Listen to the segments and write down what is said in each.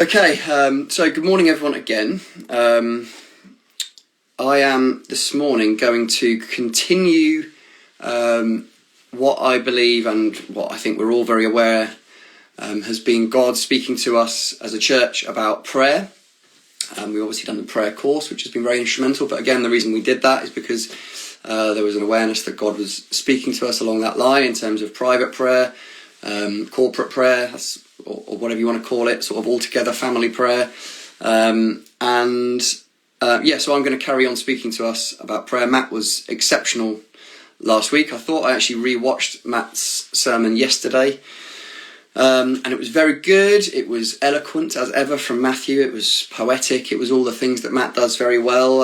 Okay, so good morning everyone again. I am this morning going to continue what I believe and what I think we're all very aware has been God speaking to us as a church about prayer. We've obviously done the prayer course, which has been very instrumental, but again the reason we did that is because there was an awareness that God was speaking to us along that line in terms of private prayer, corporate prayer, or whatever you want to call it, sort of all-together family prayer. So I'm going to carry on speaking to us about prayer. Matt was exceptional last week. I thought I actually re-watched Matt's sermon yesterday, and it was very good. It was eloquent as ever from Matthew. It was poetic. It was all the things that Matt does very well.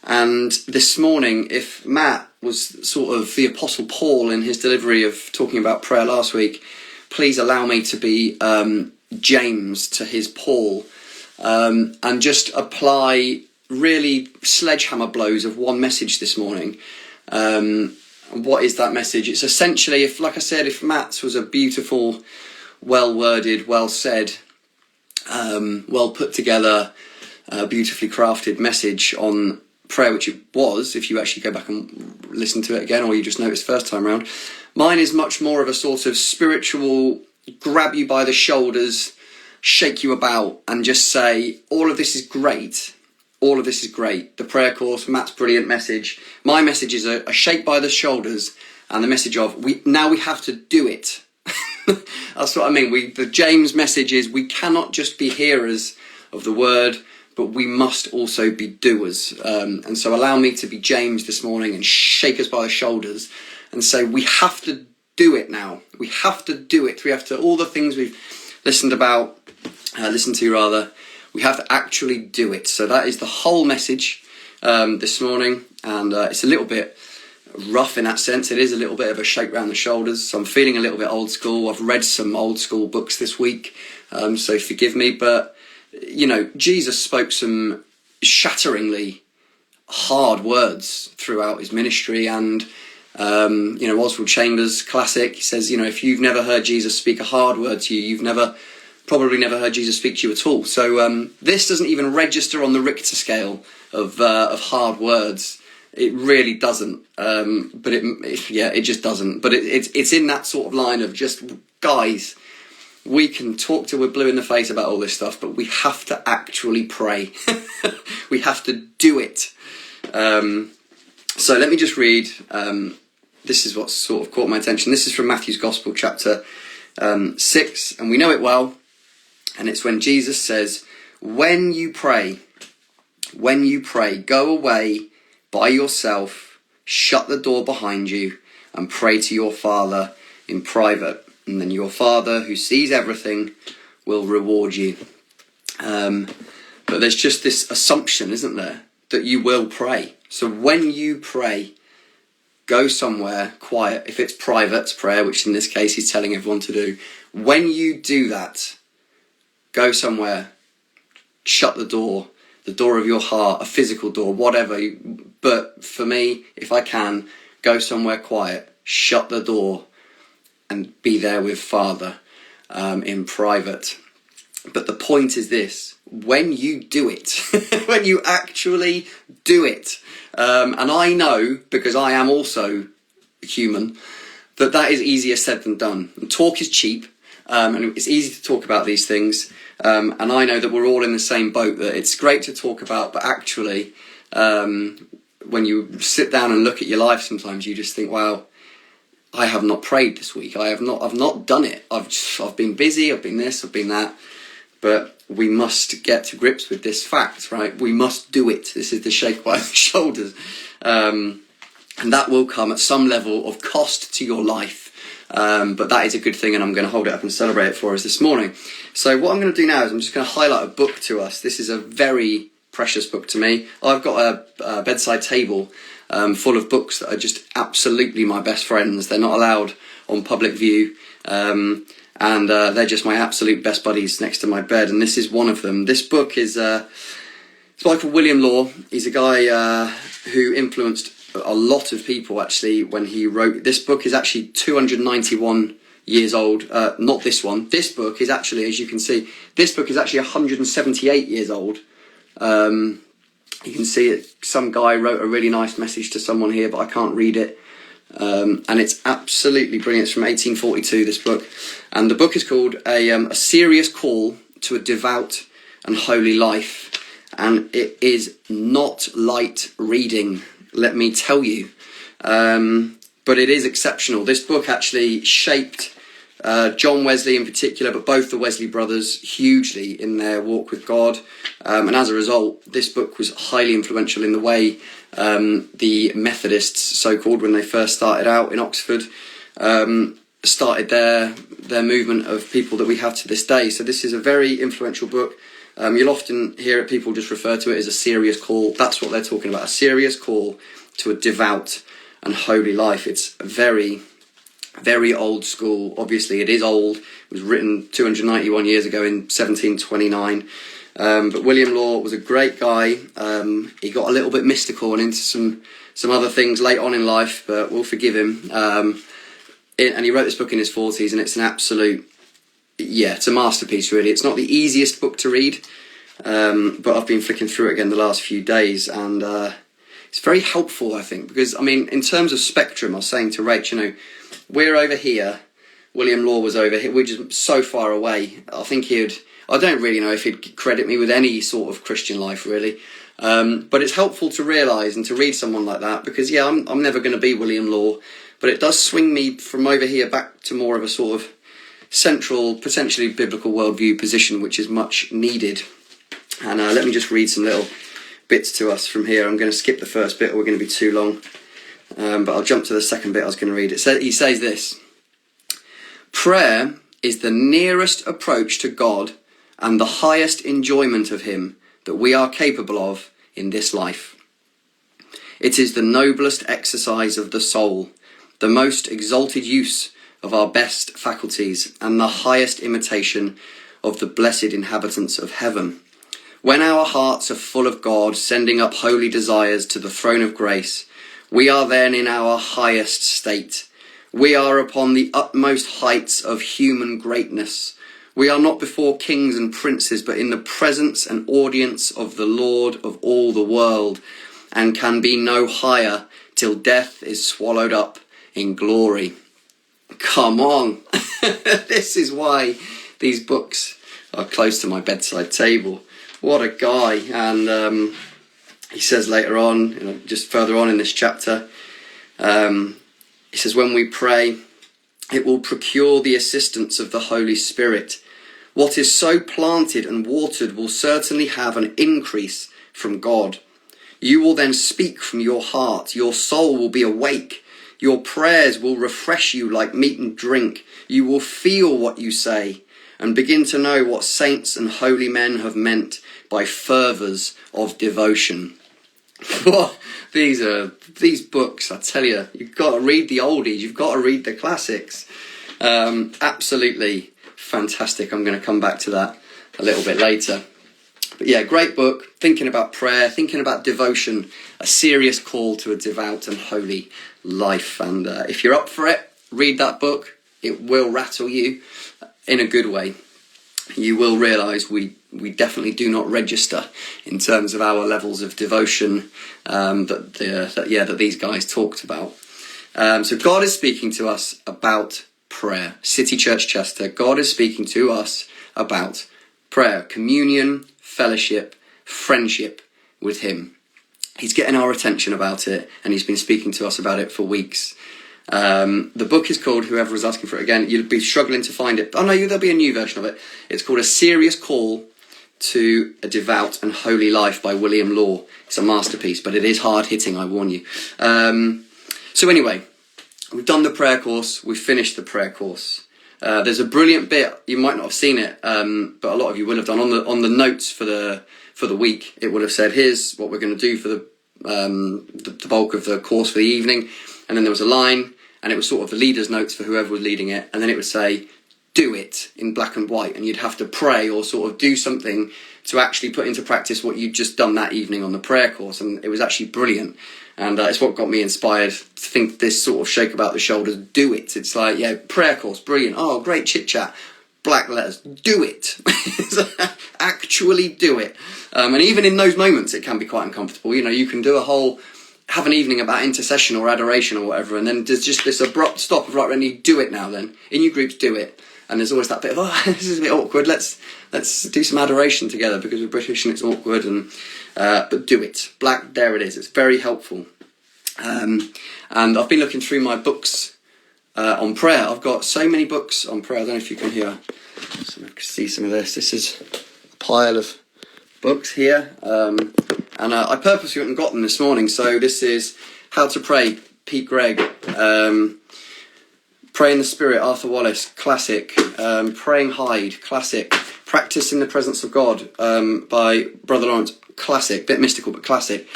And this morning, if Matt was sort of the Apostle Paul in his delivery of talking about prayer last week, please allow me to be James to his Paul, and just apply really sledgehammer blows of one message this morning. What is that message? It's essentially, if Matt's was a beautiful, well-worded, well-said, well put together, beautifully crafted message on prayer, which it was, if you actually go back and listen to it again, or you just noticed first time round. Mine is much more of a sort of spiritual, grab you by the shoulders, shake you about, and just say, all of this is great. All of this is great. The prayer course, Matt's brilliant message. My message is a shake by the shoulders, and the message of, we have to do it. That's what I mean. The James message is, we cannot just be hearers of the word, but we must also be doers. And so allow me to be James this morning and shake us by the shoulders and say, we have to do it now. We have to do it. We have to, all the things we've listened to, we have to actually do it. So that is the whole message this morning. And it's a little bit rough in that sense. It is a little bit of a shake round the shoulders. So I'm feeling a little bit old school. I've read some old school books this week, so forgive me. But, you know, Jesus spoke some shatteringly hard words throughout his ministry. And Oswald Chambers, classic, he says, if you've never heard Jesus speak a hard word to you, you've probably never heard Jesus speak to you at all. So this doesn't even register on the Richter scale of hard words. It really doesn't. But it just doesn't. But it's in that sort of line of just, guys, we can talk till we're blue in the face about all this stuff, but we have to actually pray. We have to do it. So let me just read. This is what sort of caught my attention. This is from Matthew's Gospel, chapter 6, and we know it well. And it's when Jesus says, when you pray, go away by yourself, shut the door behind you, and pray to your Father in private. And then your Father, who sees everything, will reward you. But there's just this assumption, isn't there, that you will pray. So when you pray, go somewhere quiet. If it's private prayer, which in this case he's telling everyone to do, when you do that, go somewhere, shut the door of your heart, a physical door, whatever. But for me, if I can, go somewhere quiet, shut the door, and be there with Father in private. But the point is this: when you do it, when you actually do it, and I know, because I am also human, that is easier said than done. And talk is cheap, and it's easy to talk about these things. And I know that we're all in the same boat, that it's great to talk about, but actually, when you sit down and look at your life, sometimes you just think, wow, I have not prayed this week. I've not done it. I've been busy, I've been this, I've been that. But we must get to grips with this fact, right? We must do it. This is the shake by the shoulders. And that will come at some level of cost to your life. But that is a good thing, and I'm going to hold it up and celebrate it for us this morning. So what I'm going to do now is I'm just going to highlight a book to us. This is a very precious book to me. I've got a bedside table full of books that are just absolutely my best friends. They're not allowed on public view. And they're just my absolute best buddies next to my bed, and this is one of them. This book is it's by William Law. He's a guy who influenced a lot of people, actually, when he wrote. This book is actually 291 years old. Not this one. This book is actually, as you can see, this book is actually 178 years old. You can see it. Some guy wrote a really nice message to someone here, but I can't read it. And it's absolutely brilliant. It's from 1842, this book. And the book is called A Serious Call to a Devout and Holy Life. And it is not light reading, let me tell you. But it is exceptional. This book actually shaped John Wesley in particular, but both the Wesley brothers hugely in their walk with God. And as a result, this book was highly influential in the way the Methodists, so-called, when they first started out in Oxford, started their movement of people that we have to this day. So this is a very influential book. You'll often hear it, people just refer to it as a serious call. That's what they're talking about, a serious call to a devout and holy life. It's very, very old school. Obviously, it is old. It was written 291 years ago in 1729. But William Law was a great guy. He got a little bit mystical and into some other things late on in life, but we'll forgive him. And he wrote this book in his 40s, and it's an absolute, it's a masterpiece, really. It's not the easiest book to read, but I've been flicking through it again the last few days, and it's very helpful, I think, because, I mean, in terms of spectrum, I was saying to Rach, we're over here, William Law was over here, we're just so far away. I think I don't really know if he'd credit me with any sort of Christian life, really. But it's helpful to realise and to read someone like that, because, I'm never going to be William Law, but it does swing me from over here back to more of a sort of central, potentially biblical worldview position, which is much needed. And let me just read some little bits to us from here. I'm going to skip the first bit, or we're going to be too long. But I'll jump to the second bit I was going to read. He says this: prayer is the nearest approach to God and the highest enjoyment of him that we are capable of in this life. It is the noblest exercise of the soul, the most exalted use of our best faculties, and the highest imitation of the blessed inhabitants of heaven. When our hearts are full of God, sending up holy desires to the throne of grace, we are then in our highest state. We are upon the utmost heights of human greatness. We are not before kings and princes, but in the presence and audience of the Lord of all the world, and can be no higher till death is swallowed up in glory. Come on. This is why these books are close to my bedside table. What a guy. And he says later on, just further on in this chapter, he says, when we pray, it will procure the assistance of the Holy Spirit. What is so planted and watered will certainly have an increase from God. You will then speak from your heart. Your soul will be awake. Your prayers will refresh you like meat and drink. You will feel what you say and begin to know what saints and holy men have meant by fervours of devotion. These books, I tell you, you've got to read the oldies, you've got to read the classics. Absolutely fantastic. I'm going to come back to that a little bit later. But yeah, great book, thinking about prayer, thinking about devotion, a serious call to a devout and holy life. And if you're up for it, read that book. It will rattle you in a good way. You will realise we definitely do not register in terms of our levels of devotion that these guys talked about. So God is speaking to us about prayer. City Church Chester, God is speaking to us about prayer, communion, fellowship, friendship with him. He's getting our attention about it, and he's been speaking to us about it for weeks. The book is called, whoever was asking for it again, you'll be struggling to find it. Oh no, there'll be a new version of it. It's called A Serious Call to a Devout and Holy Life by William Law. It's a masterpiece, but it is hard-hitting, I warn you. So anyway, we've done the prayer course. We've finished the prayer course. There's a brilliant bit, you might not have seen it, but a lot of you will have done. On the notes for the week, it would have said, here's what we're going to do for the bulk of the course for the evening. And then there was a line, and it was sort of the leader's notes for whoever was leading it. And then it would say, do it in black and white, and you'd have to pray or sort of do something to actually put into practice what you'd just done that evening on the prayer course. And it was actually brilliant. And it's what got me inspired to think this sort of shake about the shoulders, do it. It's like, yeah, prayer course, brilliant. Oh, great chit chat. Black letters, do it. Actually do it. And even in those moments, it can be quite uncomfortable. You know, you can have an evening about intercession or adoration or whatever, and then there's just this abrupt stop of, right, Randy, do it now then. In your groups, do it. And there's always that bit of, oh, this is a bit awkward. Let's do some adoration together because we're British and it's awkward. And but do it. Black, there it is. It's very helpful. And I've been looking through my books on prayer. I've got so many books on prayer. I don't know if you can hear. So I can see some of this. This is a pile of books here. And I purposely went and got them this morning. So this is How to Pray, Pete Gregg. Pray in the Spirit, Arthur Wallace, classic. Praying Hyde, classic. Practice in the Presence of God by Brother Lawrence, classic. Bit mystical, but classic.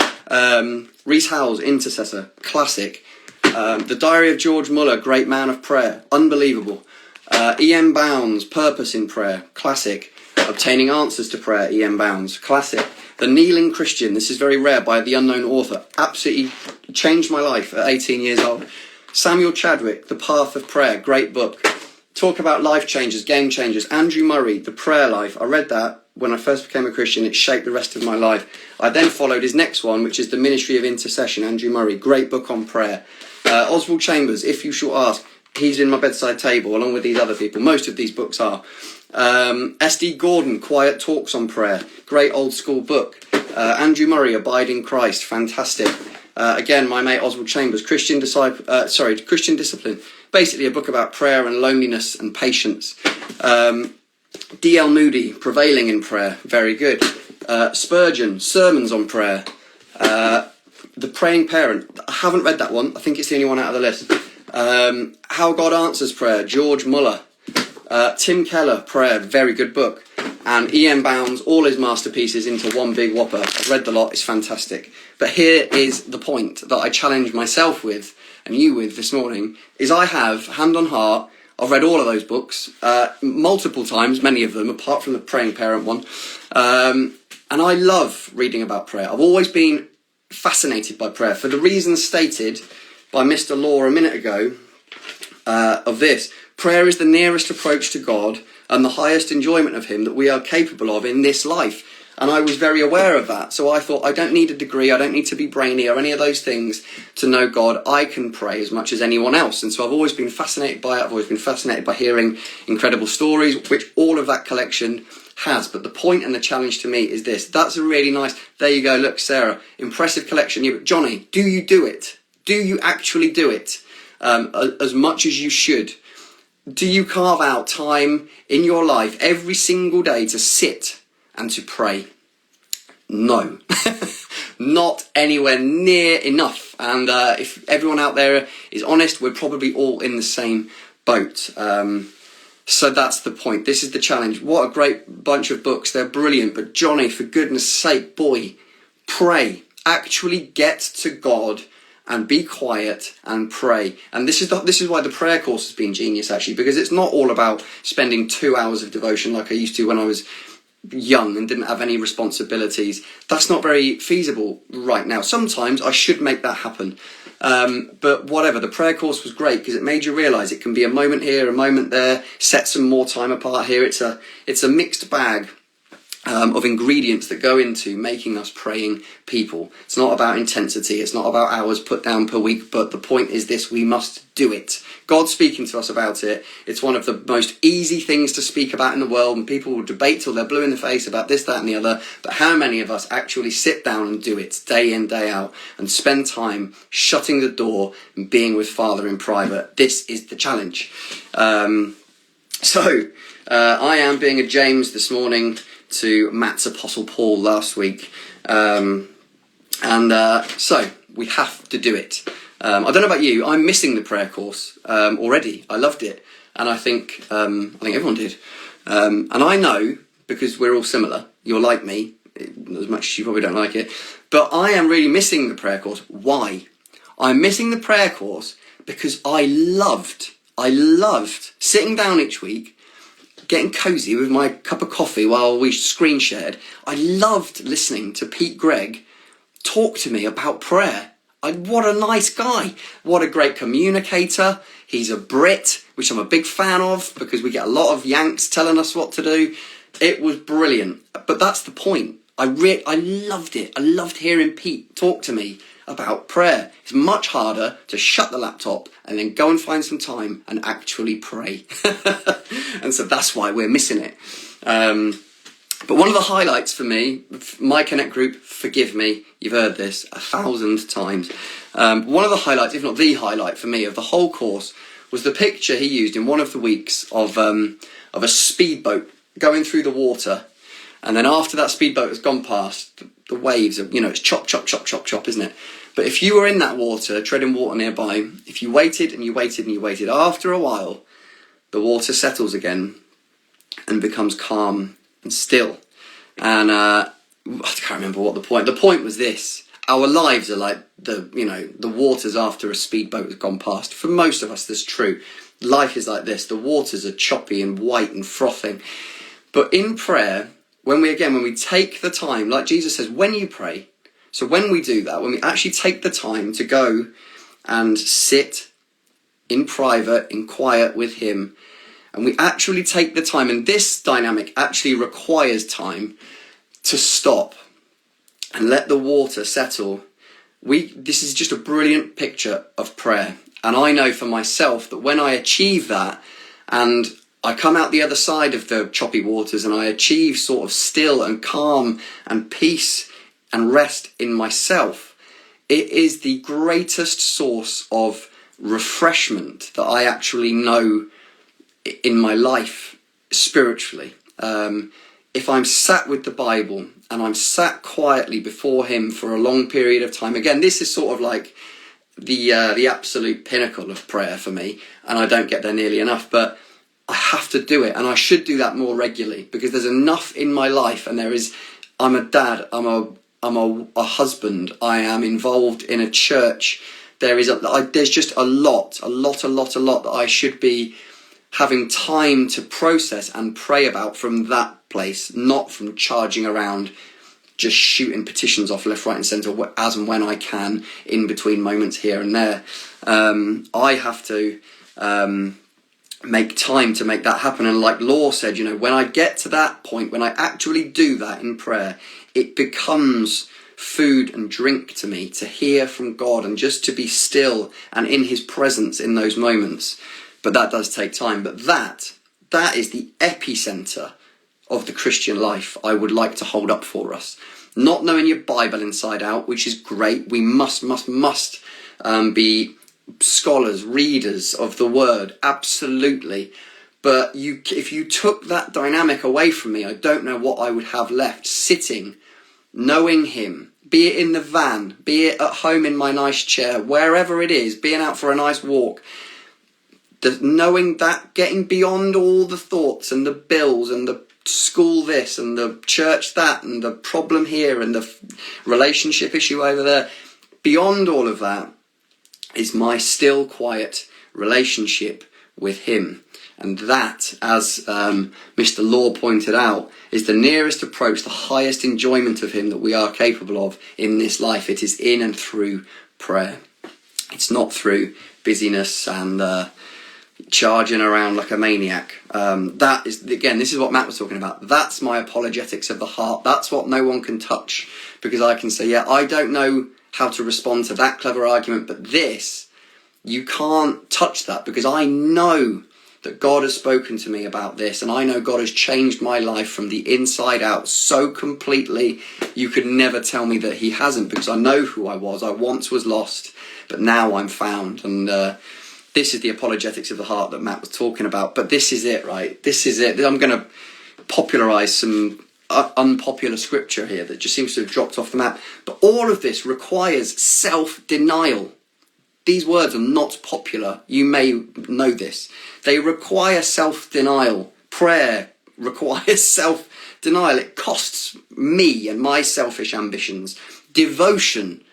Rees Howells, Intercessor, classic. The Diary of George Muller, Great Man of Prayer, unbelievable. E.M. Bounds, Purpose in Prayer, classic. Obtaining Answers to Prayer, E.M. Bounds, classic. The Kneeling Christian, this is very rare, by the unknown author, absolutely changed my life at 18 years old. Samuel Chadwick, The Path of Prayer, great book. Talk about life changers, game changers. Andrew Murray, The Prayer Life. I read that when I first became a Christian. It shaped the rest of my life. I then followed his next one, which is The Ministry of Intercession, Andrew Murray. Great book on prayer. Oswald Chambers, If You Shall Ask. He's in my bedside table, along with these other people. Most of these books are. S.D. Gordon, Quiet Talks on Prayer. Great old school book. Andrew Murray, Abide in Christ. Fantastic. Again, my mate Oswald Chambers, Christian Discipline. Basically a book about prayer and loneliness and patience. D.L. Moody, Prevailing in Prayer. Very good. Spurgeon, Sermons on Prayer. The Praying Parent. I haven't read that one. I think it's the only one out of the list. How God Answers Prayer, George Muller. Tim Keller, Prayer, very good book. And E.M. Bounds, all his masterpieces into one big whopper. I've read the lot, it's fantastic. But here is the point that I challenge myself with, and you with this morning, is I have, hand on heart, I've read all of those books, multiple times, many of them, apart from the Praying Parent one. And I love reading about prayer. I've always been fascinated by prayer, for the reasons stated by Mr. Law a minute ago, of this. Prayer is the nearest approach to God and the highest enjoyment of him that we are capable of in this life. And I was very aware of that. So I thought, I don't need a degree, I don't need to be brainy or any of those things to know God. I can pray as much as anyone else. And so I've always been fascinated by it. I've always been fascinated by hearing incredible stories, which all of that collection has. But the point and the challenge to me is this. That's a really nice, there you go, look, Sarah, impressive collection. Yeah, but Jonny, do you do it? Do you actually do it? As much as you should? Do you carve out time in your life every single day to sit and to pray? No. Not anywhere near enough. And if everyone out there is honest, we're probably all in the same boat. So that's the point. This is the challenge. What a great bunch of books. They're brilliant. But Jonny, for goodness sake, boy, pray. Actually get to God and be quiet and pray. And this is why the prayer course has been genius, actually, because it's not all about spending 2 hours of devotion like I used to when I was young and didn't have any responsibilities. That's not very feasible right now. Sometimes I should make that happen. But whatever, the prayer course was great because it made you realise it can be a moment here, a moment there, set some more time apart here. It's a mixed bag of ingredients that go into making us praying people. It's not about intensity, it's not about hours put down per week, but the point is this: we must do it. God's speaking to us about it. It's one of the most easy things to speak about in the world, and people will debate till they're blue in the face about this, that and the other, but how many of us actually sit down and do it day in, day out, and spend time shutting the door and being with Father in private? This is the challenge. I am being a James this morning to Matt's Apostle Paul last week. So we have to do it. I don't know about you, I'm missing the prayer course already. I loved it. And I think everyone did. And I know, because we're all similar, you're like me, as much as you probably don't like it, but I am really missing the prayer course. Why? I'm missing the prayer course because I loved sitting down each week getting cozy with my cup of coffee while we screen shared, I loved listening to Pete Gregg talk to me about prayer. What a nice guy. What a great communicator. He's a Brit, which I'm a big fan of because we get a lot of Yanks telling us what to do. It was brilliant. But that's the point. I loved it. I loved hearing Pete talk to me about prayer. It's much harder to shut the laptop and then go and find some time and actually pray. And so that's why we're missing it. But one of the highlights for me, my Connect group, forgive me, you've heard this 1,000 times. One of the highlights, if not the highlight for me of the whole course, was the picture he used in one of the weeks of a speedboat going through the water. And then after that speedboat has gone past, the waves are, it's chop, chop, chop, chop, chop, isn't it? But if you were in that water, treading water nearby, if you waited and you waited and you waited, after a while, the water settles again and becomes calm and still. And I can't remember what the point was this. Our lives are like the waters after a speedboat has gone past. For most of us, that's true. Life is like this. The waters are choppy and white and frothing. But in prayer, when we take the time, like Jesus says, when you pray, so when we do that, when we actually take the time to go and sit in private, in quiet with him, and we actually take the time, and this dynamic actually requires time to stop and let the water settle. This is just a brilliant picture of prayer. And I know for myself that when I achieve that and I come out the other side of the choppy waters and I achieve sort of still and calm and peace and rest in myself, it is the greatest source of refreshment that I actually know in my life spiritually. If I'm sat with the Bible and I'm sat quietly before him for a long period of time, again, this is sort of like the absolute pinnacle of prayer for me, and I don't get there nearly enough, but I have to do it, and I should do that more regularly because there's enough in my life, and I'm a dad, I'm a husband, I am involved in a church. There's just a lot that I should be having time to process and pray about from that place, not from charging around just shooting petitions off left, right and centre as and when I can in between moments here and there. I have to make time to make that happen. And like Law said, when I get to that point, when I actually do that in prayer, it becomes food and drink to me to hear from God and just to be still and in his presence in those moments. But that does take time. But that is the epicenter of the Christian life I would like to hold up for us. Not knowing your Bible inside out, which is great. We must be scholars, readers of the word, absolutely. But if you took that dynamic away from me, I don't know what I would have left. Sitting, knowing him, be it in the van, be it at home in my nice chair, wherever it is, being out for a nice walk, knowing that, getting beyond all the thoughts and the bills and the school this and the church that and the problem here and the relationship issue over there, beyond all of that is my still quiet relationship with him. And that, as Mr. Law pointed out, is the nearest approach, the highest enjoyment of him that we are capable of in this life. It is in and through prayer. It's not through busyness and charging around like a maniac. That is, again, this is what Matt was talking about. That's my apologetics of the heart. That's what no one can touch, because I can say, yeah, I don't know how to respond to that clever argument, but this, you can't touch that, because I know that God has spoken to me about this, and I know God has changed my life from the inside out so completely. You could never tell me that he hasn't, because I know who I was. I once was lost, but now I'm found. And this is the apologetics of the heart that Matt was talking about. But this is it, right? This is it. I'm going to popularise some unpopular scripture here that just seems to have dropped off the map. But all of this requires self-denial. These words are not popular. You may know this. They require self-denial. Prayer requires self-denial. It costs me and my selfish ambitions. Devotion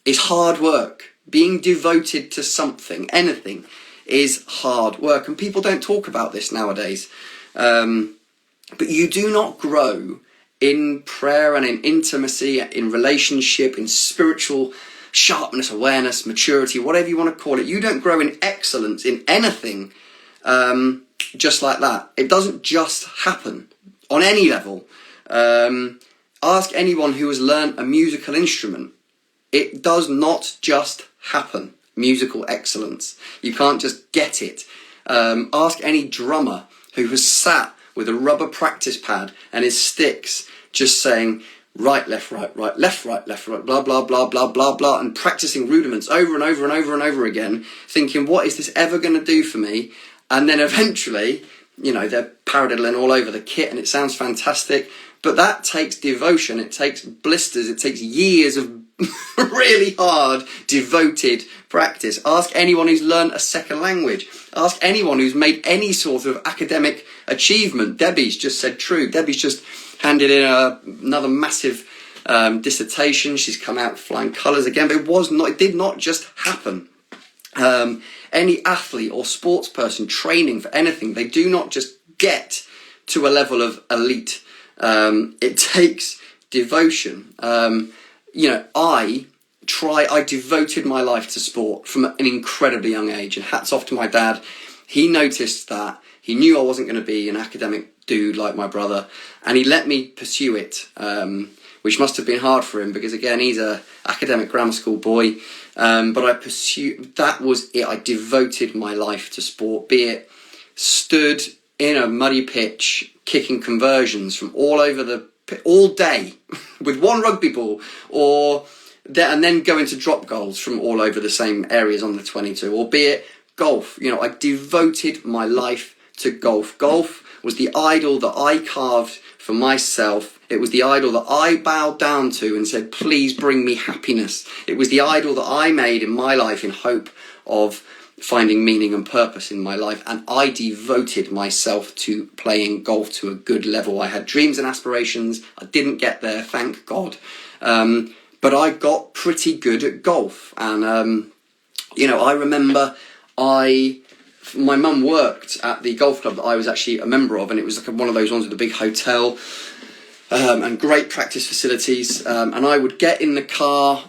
is hard work. Being devoted to something, anything, is hard work. And people don't talk about this nowadays. But you do not grow in prayer and in intimacy, in relationship, in spiritual sharpness, awareness, maturity, whatever you want to call it. You don't grow in excellence in anything just like that. It doesn't just happen on any level. Ask anyone who has learned a musical instrument. It does not just happen. Musical excellence. You can't just get it. Ask any drummer who has sat with a rubber practice pad and his sticks just saying right, left, right, left, right, blah, blah, blah, blah, blah, blah, and practicing rudiments over and over and over and over again, thinking, what is this ever going to do for me? And then eventually, you know, they're paradiddling all over the kit and it sounds fantastic, but that takes devotion, it takes blisters, it takes years of really hard, devoted practice. Ask anyone who's learned a second language. Ask anyone who's made any sort of academic achievement. Debbie's just said true. Debbie's just handed in another massive dissertation. She's come out flying colours again, but it did not just happen. Any athlete or sports person training for anything, they do not just get to a level of elite. It takes devotion. I devoted my life to sport from an incredibly young age, and hats off to my dad. He noticed that. He knew I wasn't going to be an academic dude like my brother, and he let me pursue it, which must have been hard for him because, again, he's a academic grammar school boy. But I pursued, that was it. I devoted my life to sport, be it stood in a muddy pitch, kicking conversions from all over all day with one rugby ball, and then going to drop goals from all over the same areas on the 22, or be it golf. You know, I devoted my life to golf. Golf was the idol that I carved for myself. It was the idol that I bowed down to and said, please bring me happiness. It was the idol that I made in my life in hope of finding meaning and purpose in my life, and I devoted myself to playing golf to a good level. I had dreams and aspirations. I didn't get there, thank God, but I got pretty good at golf. And I remember my mum worked at the golf club that I was actually a member of, and it was like one of those ones with a big hotel and great practice facilities, and I would get in the car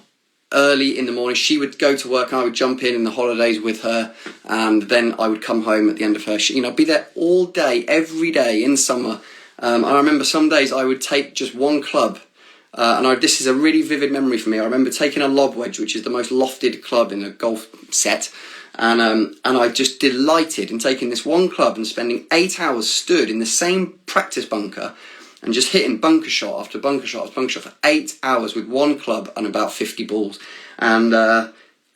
early in the morning. She would go to work and I would jump in the holidays with her, and then I would come home at the end of her I'd be there all day, every day in summer. And I remember some days I would take just one club, this is a really vivid memory for me. I remember taking a lob wedge, which is the most lofted club in a golf set, and I just delighted in taking this one club and spending 8 hours stood in the same practice bunker and just hitting bunker shot after bunker shot after bunker shot for 8 hours with one club and about 50 balls. And I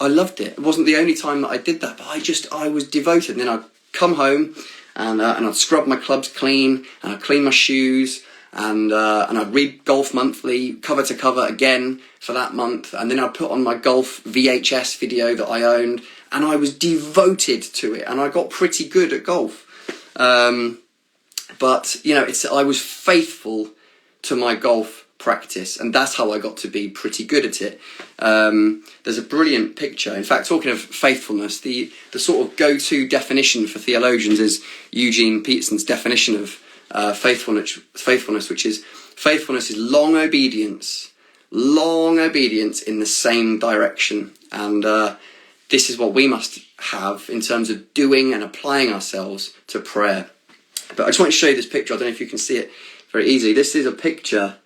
loved it. It wasn't the only time that I did that, but I was devoted. And then I'd come home and I'd scrub my clubs clean, and I'd clean my shoes, and I'd read Golf Monthly cover to cover again for that month, and then I'd put on my golf VHS video that I owned, and I was devoted to it, and I got pretty good at golf. But, I was faithful to my golf practice, and that's how I got to be pretty good at it. There's a brilliant picture. In fact, talking of faithfulness, the sort of go-to definition for theologians is Eugene Peterson's definition of faithfulness, which is faithfulness is long obedience in the same direction. And this is what we must have in terms of doing and applying ourselves to prayer. But I just want to show you this picture. I don't know if you can see it very easily. This is a picture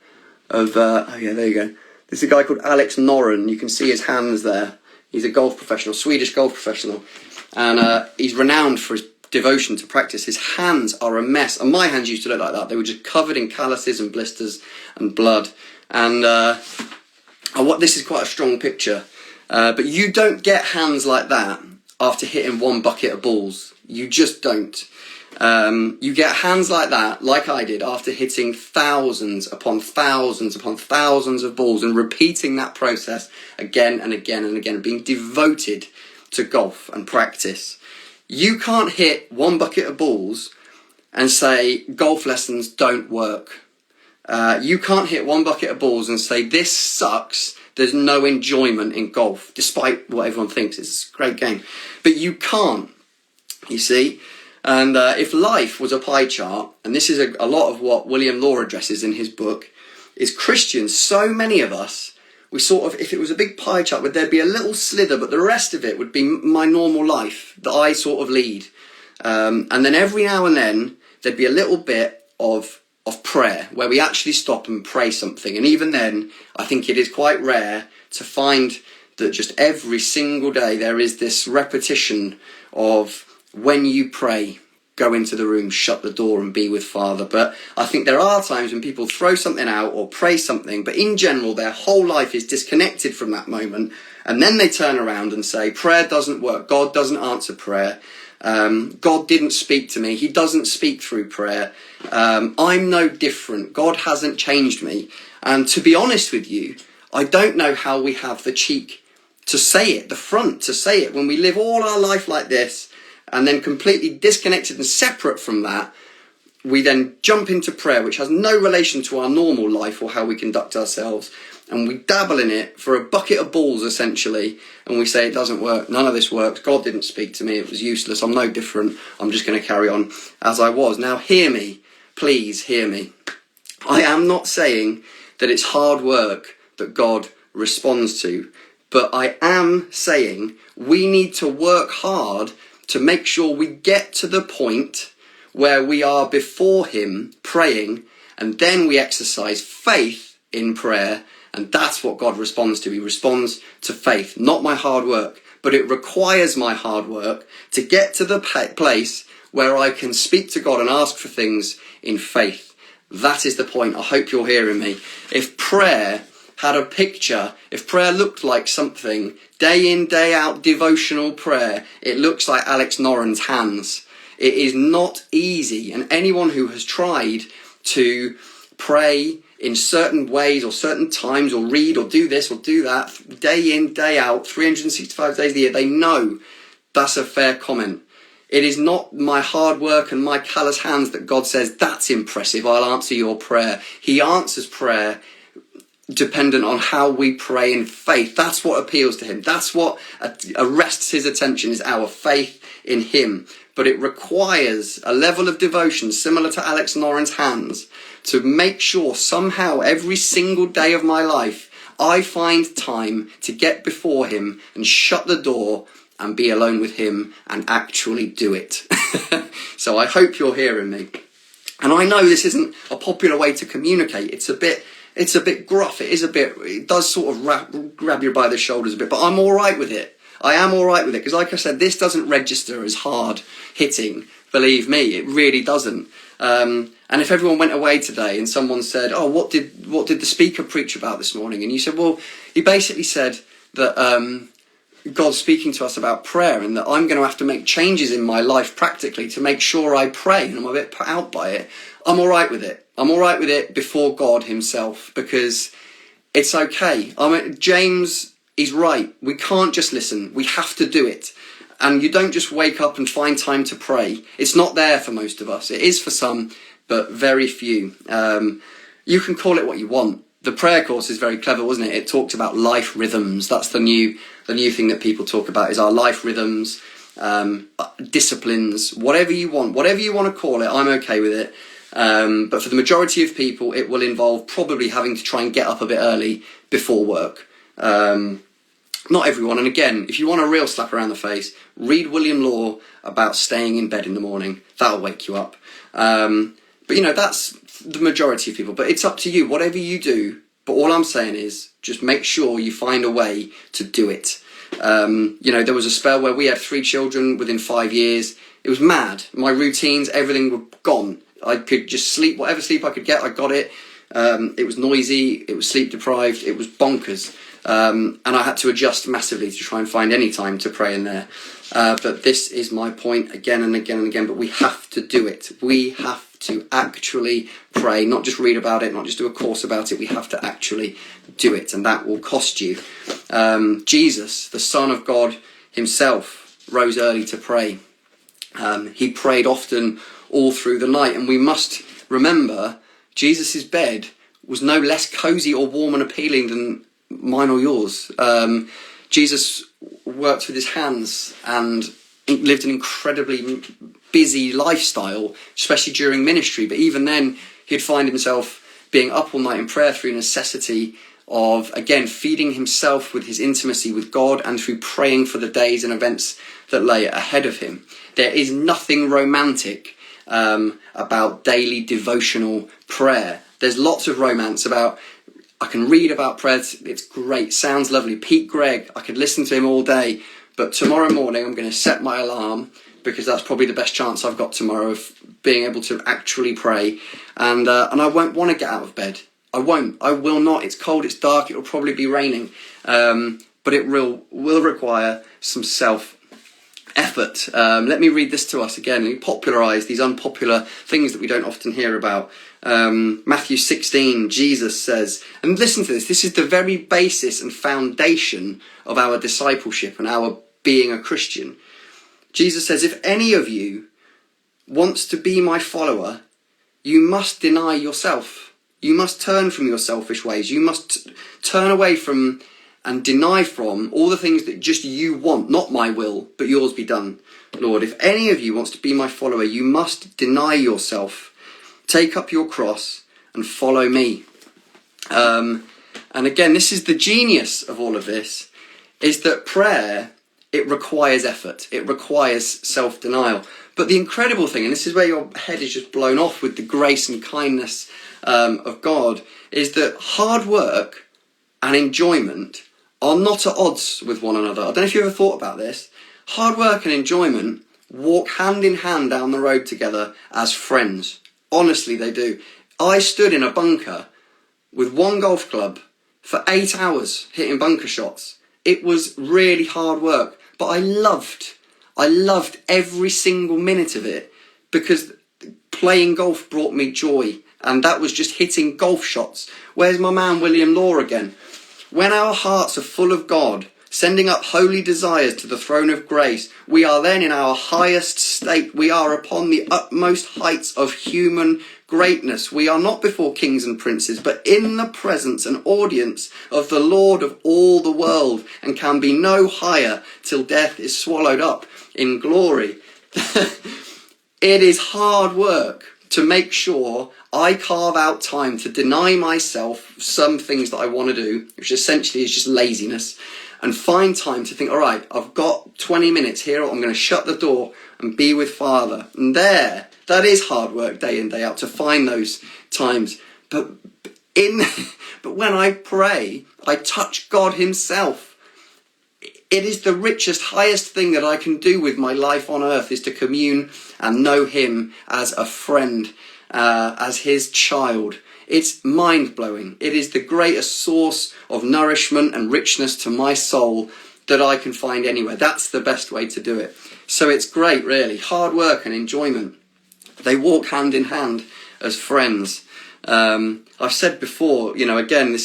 of, there you go. This is a guy called Alex Noren. You can see his hands there. He's a golf professional, Swedish golf professional. And he's renowned for his devotion to practice. His hands are a mess. And my hands used to look like that. They were just covered in calluses and blisters and blood. And this is quite a strong picture. But you don't get hands like that after hitting one bucket of balls. You just don't. You get hands like that, like I did, after hitting thousands upon thousands upon thousands of balls and repeating that process again and again and again, being devoted to golf and practice. You can't hit one bucket of balls and say golf lessons don't work. You can't hit one bucket of balls and say this sucks, there's no enjoyment in golf, despite what everyone thinks. It's a great game. But you can't, you see. And if life was a pie chart, and this is a lot of what William Law addresses in his book, is Christians, so many of us, we sort of, if it was a big pie chart, would there be a little slither, but the rest of it would be my normal life that I sort of lead. And then every now and then, there'd be a little bit of prayer, where we actually stop and pray something. And even then, I think it is quite rare to find that just every single day there is this repetition of, when you pray, go into the room, shut the door and be with Father. But I think there are times when people throw something out or pray something, but in general their whole life is disconnected from that moment, and then they turn around and say, prayer doesn't work, God doesn't answer prayer, God didn't speak to me, he doesn't speak through prayer, I'm no different, God hasn't changed me. And to be honest with you, I don't know how we have the cheek to say it, the front to say it, when we live all our life like this, and then completely disconnected and separate from that, we then jump into prayer, which has no relation to our normal life or how we conduct ourselves, and we dabble in it for a bucket of balls, essentially, and we say, it doesn't work, none of this works, God didn't speak to me, it was useless, I'm no different, I'm just going to carry on as I was. Now hear me, please hear me. I am not saying that it's hard work that God responds to, but I am saying we need to work hard to make sure we get to the point where we are before him praying, and then we exercise faith in prayer, and that's what God responds to. He responds to faith, not my hard work, but it requires my hard work to get to the place where I can speak to God and ask for things in faith. That is the point. I hope you're hearing me. If prayer had a picture, if prayer looked like something, day in, day out, devotional prayer, it looks like Alex Noren's hands. It is not easy, and anyone who has tried to pray in certain ways or certain times, or read or do this or do that, day in, day out, 365 days a year, they know that's a fair comment. It is not my hard work and my callous hands that God says, that's impressive, I'll answer your prayer. He answers prayer dependent on how we pray in faith. That's what appeals to him. That's what arrests his attention, is our faith in him. But it requires a level of devotion similar to Alex Noren's hands to make sure somehow every single day of my life I find time to get before him and shut the door and be alone with him and actually do it. So I hope you're hearing me. And I know this isn't a popular way to communicate. It's a bit gruff. It does sort of grab you by the shoulders a bit, but I'm all right with it. I am all right with it, because like I said, this doesn't register as hard hitting. Believe me, it really doesn't. And if everyone went away today and someone said, oh, what did the speaker preach about this morning? And you said, well, he basically said that God's speaking to us about prayer, and that I'm going to have to make changes in my life practically to make sure I pray, and I'm a bit put out by it. I'm all right with it. I'm all right with it before God himself, because it's okay. James is right. We can't just listen. We have to do it. And you don't just wake up and find time to pray. It's not there for most of us. It is for some, but very few. You can call it what you want. The prayer course is very clever, wasn't it? It talked about life rhythms. That's the new thing that people talk about, is our life rhythms, disciplines, whatever you want to call it. I'm okay with it. But for the majority of people, it will involve probably having to try and get up a bit early before work. Not everyone. And again, if you want a real slap around the face, read William Law about staying in bed in the morning. That'll wake you up. But that's the majority of people. But it's up to you, whatever you do. But all I'm saying is, just make sure you find a way to do it. There was a spell where we had 3 children within 5 years. It was mad. My routines, everything were gone. I could just sleep, whatever sleep I could get, I got it. It was noisy, it was sleep deprived, it was bonkers. And I had to adjust massively to try and find any time to pray in there. But this is my point again and again and again, but we have to do it. We have to actually pray, not just read about it, not just do a course about it. We have to actually do it, and that will cost you. Jesus, the Son of God himself, rose early to pray. He prayed often all through the night, and we must remember Jesus' bed was no less cosy or warm and appealing than mine or yours. Jesus worked with his hands and lived an incredibly busy lifestyle, especially during ministry. But even then, he'd find himself being up all night in prayer through necessity of, again, feeding himself with his intimacy with God and through praying for the days and events that lay ahead of him. There is nothing romantic about daily devotional prayer. There's lots of romance about, I can read about prayer, it's great, sounds lovely. Pete Gregg, I could listen to him all day, but tomorrow morning I'm going to set my alarm, because that's probably the best chance I've got tomorrow of being able to actually pray, and I won't want to get out of bed. I will not. It's cold, it's dark, it'll probably be raining, but it will require some self-effort. Let me read this to us again. We popularise these unpopular things that we don't often hear about. Matthew 16, Jesus says, and listen to this is the very basis and foundation of our discipleship and our being a Christian. Jesus says, if any of you wants to be my follower, you must deny yourself. You must turn from your selfish ways. You must turn away from and deny from all the things that just you want, not my will, but yours be done. Lord, if any of you wants to be my follower, you must deny yourself, take up your cross and follow me. And again, this is the genius of all of this, is that prayer, it requires effort. It requires self-denial. But the incredible thing, and this is where your head is just blown off with the grace and kindness of God, is that hard work and enjoyment are not at odds with one another. I don't know if you ever thought about this. Hard work and enjoyment walk hand in hand down the road together as friends. Honestly, they do. I stood in a bunker with one golf club for 8 hours hitting bunker shots. It was really hard work, but I loved every single minute of it, because playing golf brought me joy, and that was just hitting golf shots. Where's my man William Law again? When our hearts are full of God, sending up holy desires to the throne of grace, we are then in our highest state. We are upon the utmost heights of human greatness. We are not before kings and princes, but in the presence and audience of the Lord of all the world, and can be no higher till death is swallowed up in glory. It is hard work to make sure I carve out time to deny myself some things that I want to do, which essentially is just laziness, and find time to think, all right, I've got 20 minutes here, I'm going to shut the door and be with Father. And that is hard work day in, day out, to find those times. But when I pray, I touch God himself. It is the richest, highest thing that I can do with my life on earth, is to commune and know him as a friend, as his child. It's mind-blowing. It is the greatest source of nourishment and richness to my soul that I can find anywhere. That's the best way to do it. So it's great, really. Hard work and enjoyment, they walk hand in hand as friends. I've said before, again,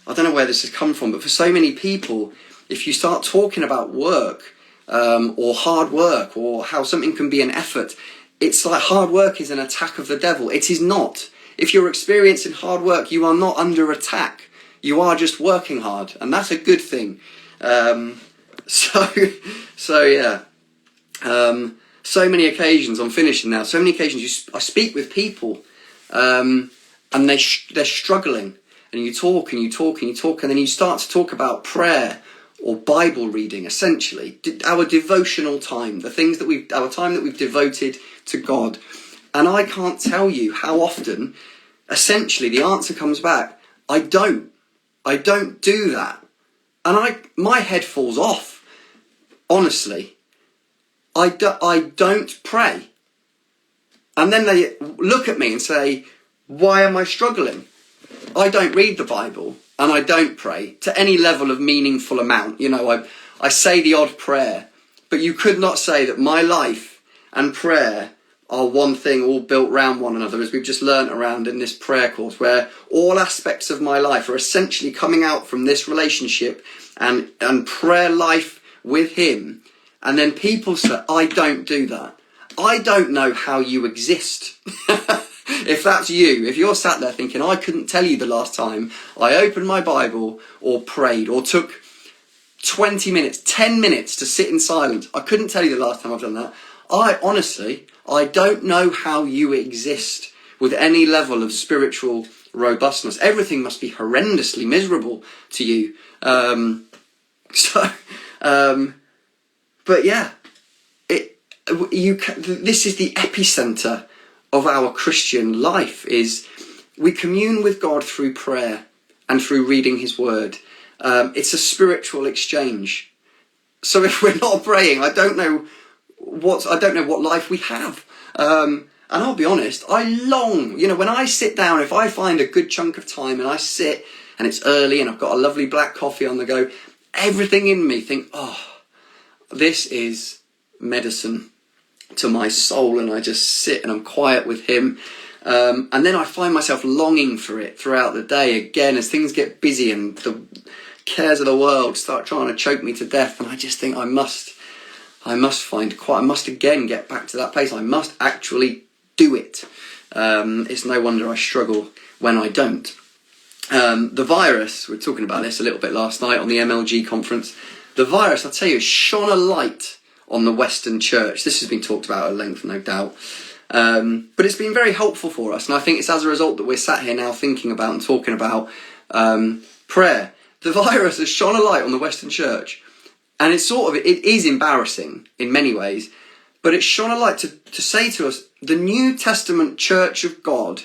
I don't know where this has come from, but for so many people, if you start talking about work, or hard work, or how something can be an effort, it's like hard work is an attack of the devil. It is not. If you're experiencing hard work, you are not under attack. You are just working hard, and that's a good thing. So many occasions, I'm finishing now, so many occasions I speak with people, and they're struggling, and you talk and you talk and you talk, and then you start to talk about prayer or Bible reading, essentially, our devotional time, the things that our time that we've devoted to God. And I can't tell you how often, essentially, the answer comes back, I don't do that. And my head falls off, honestly. I don't pray. And then they look at me and say, why am I struggling? I don't read the Bible and I don't pray to any level of meaningful amount. I say the odd prayer, but you could not say that my life and prayer are one thing, all built around one another, as we've just learnt around in this prayer course, where all aspects of my life are essentially coming out from this relationship and prayer life with him. And then people say, I don't do that. I don't know how you exist. If that's you, if you're sat there thinking, I couldn't tell you the last time I opened my Bible or prayed or took 20 minutes, 10 minutes to sit in silence, I couldn't tell you the last time I've done that. I don't know how you exist with any level of spiritual robustness. Everything must be horrendously miserable to you. But yeah, this is the epicenter of our Christian life. Is we commune with God through prayer and through reading His Word. It's a spiritual exchange. So if we're not praying, I don't know what life we have. And I'll be honest, I long, when I sit down, if I find a good chunk of time and I sit and it's early and I've got a lovely black coffee on the go, everything in me think, this is medicine to my soul, and I just sit and I'm quiet with Him. And then I find myself longing for it throughout the day again as things get busy and the cares of the world start trying to choke me to death, and I just think I must find quiet. I must again get back to that place. I must actually do it. It's no wonder I struggle when I don't. The virus, we were talking about this a little bit last night on the MLG conference. The virus, I'll tell you, shone a light on the Western church. This has been talked about at length, no doubt. But it's been very helpful for us, and I think it's as a result that we're sat here now thinking about and talking about prayer. The virus has shone a light on the Western church, and it is embarrassing in many ways, but it's shone a light to say to us, the New Testament Church of God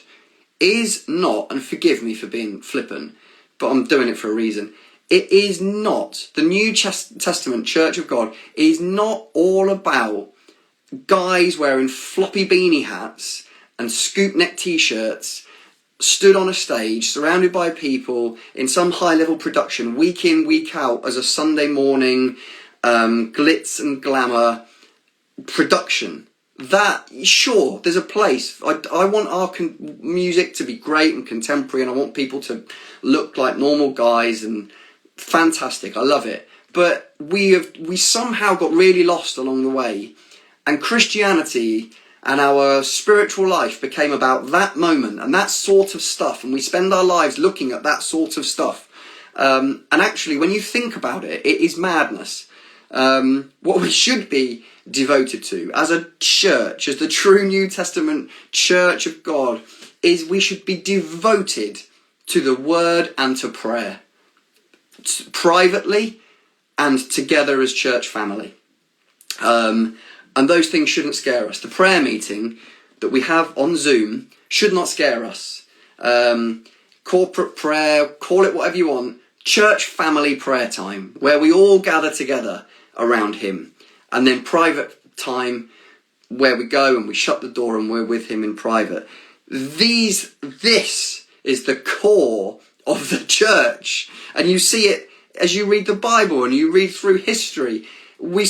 is not, and forgive me for being flippant, but I'm doing it for a reason. It is not, the New Testament Church of God is not all about guys wearing floppy beanie hats and scoop neck t-shirts, stood on a stage, surrounded by people in some high-level production, week in, week out, as a Sunday morning glitz and glamour production. That, sure, there's a place. I want our music to be great and contemporary, and I want people to look like normal guys, and fantastic, I love it. But we somehow got really lost along the way, and Christianity and our spiritual life became about that moment and that sort of stuff, and we spend our lives looking at that sort of stuff. And actually, when you think about it, it is madness. What we should be devoted to as a church, as the true New Testament Church of God, is we should be devoted to the Word and to prayer, privately and together as church family. And those things shouldn't scare us. The prayer meeting that we have on Zoom should not scare us. Corporate prayer, call it whatever you want. Church family prayer time, where we all gather together around Him. And then private time, where we go and we shut the door and we're with Him in private. This is the core of the church. And you see it as you read the Bible and you read through history. We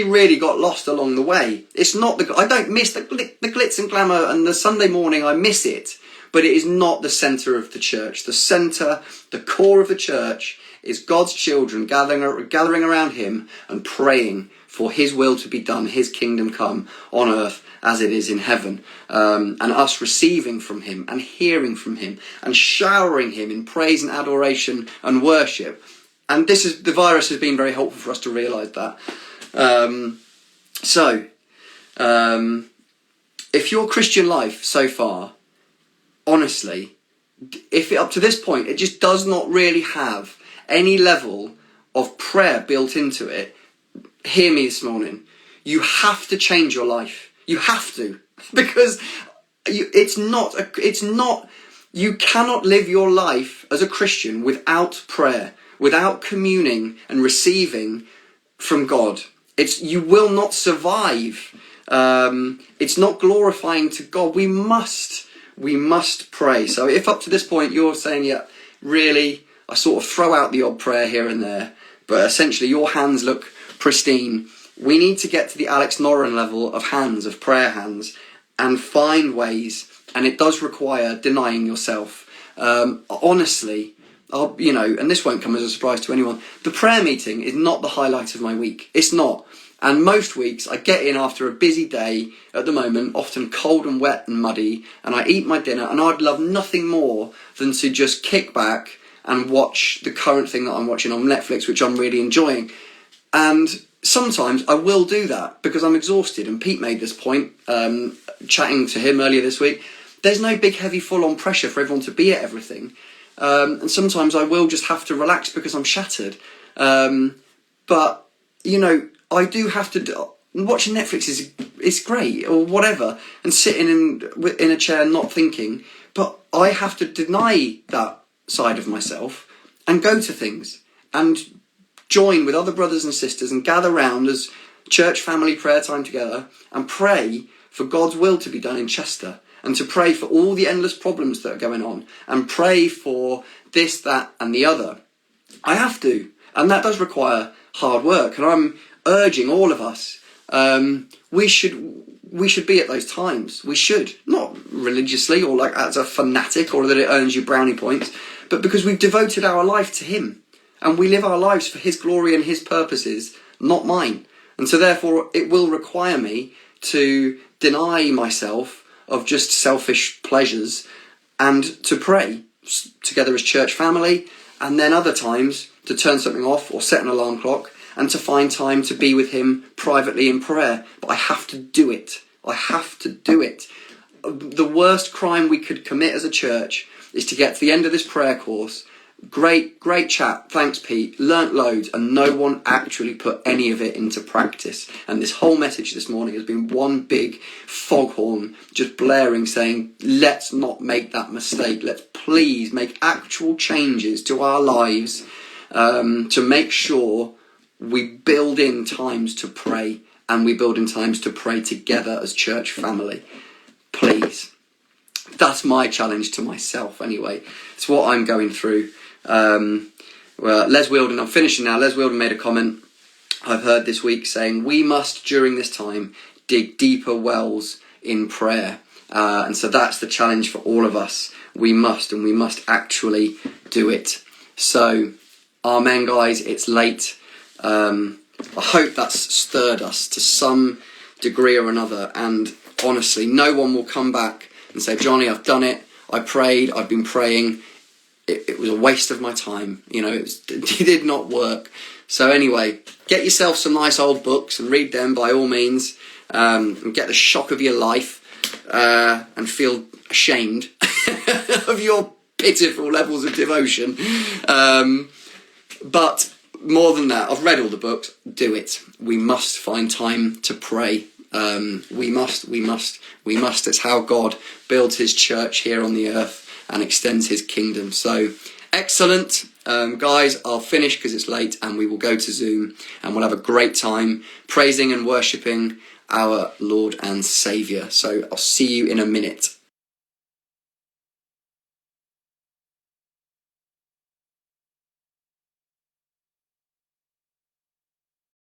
really got lost along the way. It's not I don't miss the glitz and glamour and the Sunday morning, I miss it. But it is not the centre of the church. The centre, the core of the church is God's children gathering around Him and praying for His will to be done, His kingdom come on earth as it is in heaven. And us receiving from Him and hearing from Him and showering Him in praise and adoration and worship. And the virus has been very helpful for us to realise that. If your Christian life so far, honestly, up to this point, it just does not really have any level of prayer built into it, hear me this morning. You have to change your life. You have to. Because you cannot live your life as a Christian without prayer, without communing and receiving from God. You will not survive. It's not glorifying to God. We must pray. So if up to this point you're saying, yeah, really, I sort of throw out the odd prayer here and there, but essentially your hands look pristine, we need to get to the Alex Noren level of hands, of prayer hands, and find ways, and it does require denying yourself. Honestly, and this won't come as a surprise to anyone, the prayer meeting is not the highlight of my week. It's not. And most weeks I get in after a busy day, at the moment, often cold and wet and muddy, and I eat my dinner, and I'd love nothing more than to just kick back and watch the current thing that I'm watching on Netflix, which I'm really enjoying. And sometimes I will do that because I'm exhausted, and Pete made this point, chatting to him earlier this week. There's no big, heavy, full-on pressure for everyone to be at everything. And sometimes I will just have to relax because I'm shattered. But, I do have to... Watching Netflix is great, or whatever, and sitting in a chair not thinking. But I have to deny that side of myself and go to things and join with other brothers and sisters and gather round as church family prayer time together and pray for God's will to be done in Chester, and to pray for all the endless problems that are going on, and pray for this, that and the other. I have to, and that does require hard work, and I'm urging all of us, we should be at those times. We should, not religiously or like as a fanatic or that it earns you brownie points, but because we've devoted our life to him, and we live our lives for his glory and his purposes, not mine. And so therefore it will require me to deny myself of just selfish pleasures and to pray together as church family, and then other times to turn something off or set an alarm clock and to find time to be with him privately in prayer. But I have to do it. I have to do it. The worst crime we could commit as a church is to get to the end of this prayer course. Great chat, thanks Pete, learnt loads, and no one actually put any of it into practice. And this whole message this morning has been one big foghorn just blaring, saying, let's not make that mistake. Let's please make actual changes to our lives, to make sure we build in times to pray, and we build in times to pray together as church family. Please. That's my challenge to myself anyway. It's what I'm going through. Well, Les Wheeldon, I'm finishing now. Les Wheeldon made a comment I've heard this week saying, we must during this time dig deeper wells in prayer. And so that's the challenge for all of us. We must actually do it. So, amen guys, it's late. I hope that's stirred us to some degree or another, and honestly, no one will come back and say, Jonny, I've done it, I prayed, I've been praying, it was a waste of my time, it did not work. So anyway, get yourself some nice old books and read them by all means, and get the shock of your life, and feel ashamed of your pitiful levels of devotion. But more than that, I've read all the books, do it. We must find time to pray. We must. It's how God builds his church here on the earth and extends his kingdom. So, excellent. Guys, I'll finish because it's late, and we will go to Zoom, and we'll have a great time praising and worshipping our Lord and Saviour. So I'll see you in a minute.